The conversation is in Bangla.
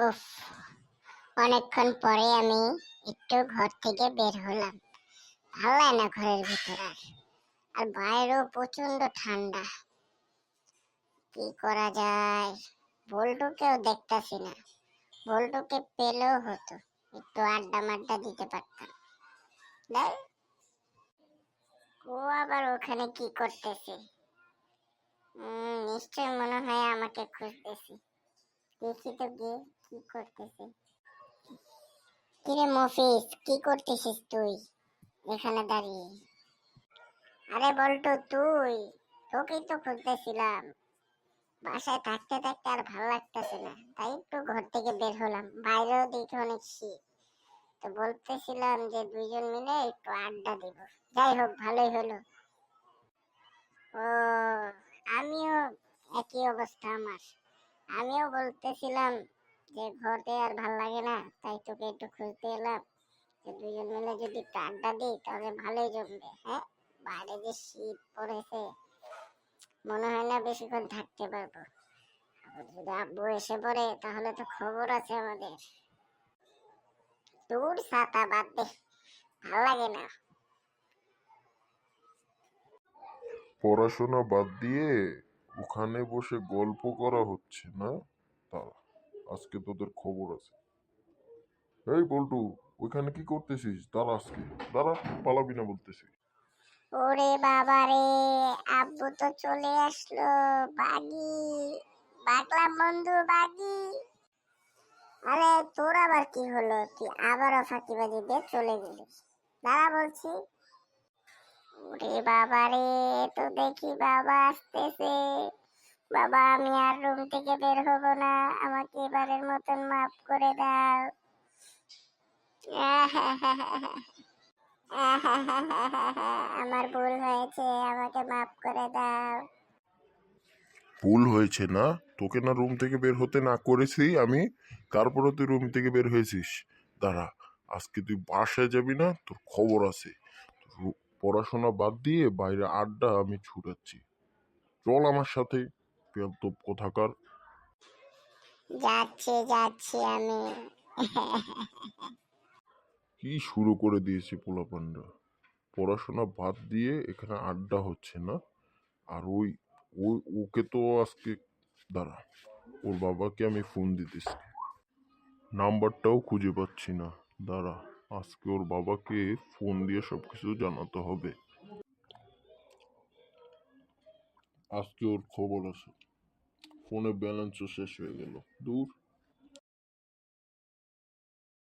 উফ, অনেকক্ষণ পরে আমি একটু ঘর থেকে বের হলাম। ভালো লাগে না ঘরের ভিতর আর বাইরেও প্রচন্ড ঠান্ডা। কি করা যায়? বল্টুকেও দেখতাছি না। বল্টুকে পেলেও হতো, একটু আড্ডা মাড্ডা দিতে পারতাম। দেখ, ও আবার ওখানে কি করতেছে? নিশ্চয় মনে হয় আমাকে খুঁজতেছে। দেখি তো গিয়ে কি করতেছে। কিরে মফিস, কি করতেছিস তুই এখানে দাঁড়িয়ে? আরে বল্টু, তুই, তোকেই তো খুঁজতেছিলাম। বাসায় থাকতে থাকতে আর ভালো লাগতেছে না, তাই একটু ঘর থেকে বের হলাম। বাইরেও দেখি অনেক শীত, তো বলতেছিলাম যে দুইজন মিলে একটু আড্ডা দিব। যাই হোক, ভালোই হলো। ও, আমিও একই অবস্থা আমার। আমিও বলতেছিলাম যে ঘরে আর ভাল লাগে না, তাই তোকে একটু খুঁজতে এলাম। দুজন মিলে যদি একটু আড্ডা দিই তাহলে ভালোই জমবে। হ্যাঁ, বাইরে যে শীত পড়েছে, মনে হয় না বেশিক্ষণ থাকতে পারবো। আবার যদি আব্বু এসে পড়ে তাহলে তো খবর আছে আমাদের। দূর, ছাতা বাদ দে, ভাল লাগে না। পড়াশোনা বাদ দিয়ে ওখানে বসে গল্প করা হচ্ছে না? দাঁড়া, আজকে তোদের খবর আছে। এই বল্টু, ওইখানে কি করতেছিস? দাঁড়া, আজকে দাঁড়া, পালাবি না বলতেছি। ওরে বাবা রে, আব্বু তো চলে আসলো। বাগি, বাগলাম বন্ধু, বাগি। আরে তোর আবার কি হলো? তুই আবারও ফাঁকিবাজি দিয়ে চলে গেলি। দাঁড়া বলছি। ওরে বাবা রে, তো দেখি বাবা আসতেছে। বাবা, আমি আর রুম থেকে বের হব না, আমাকে এবারের মতন মাফ করে দাও। আমার ভুল হয়েছে, আমাকে মাফ করে দাও। ভুল হয়েছে না? তোকে না রুম থেকে বের হতে না করেছি আমি, তারপরে তুই রুম থেকে বের হয়েছিস। দাঁড়া, আজকে তুই বাসায় যাবি না, তোর খবর আছে। পড়াশোনা বাদ দিয়ে বাইরে আড্ডা আমি ছুটাচ্ছি। চল আমার সাথে, বেয়াদব কোথাকার। যাচ্ছি যাচ্ছি আমি। কি শুরু করে দিয়েছে পোলাপানরা! পড়াশোনা বাদ দিয়ে এখানে আড্ডা হচ্ছে না? আর ওই ওই ওকে তো আজকে, দাঁড়া, ওর বাবাকে আমি ফোন দিতেছি। নাম্বারটাও খুঁজে পাচ্ছি না। দাঁড়া, আজকে ওর বাবাকে ফোন দিয়ে সবকিছু জানাতে হবে। আজকে ওর খবর আছে। ফোনে ব্যালেন্সও শেষ হয়ে গেল। দূর,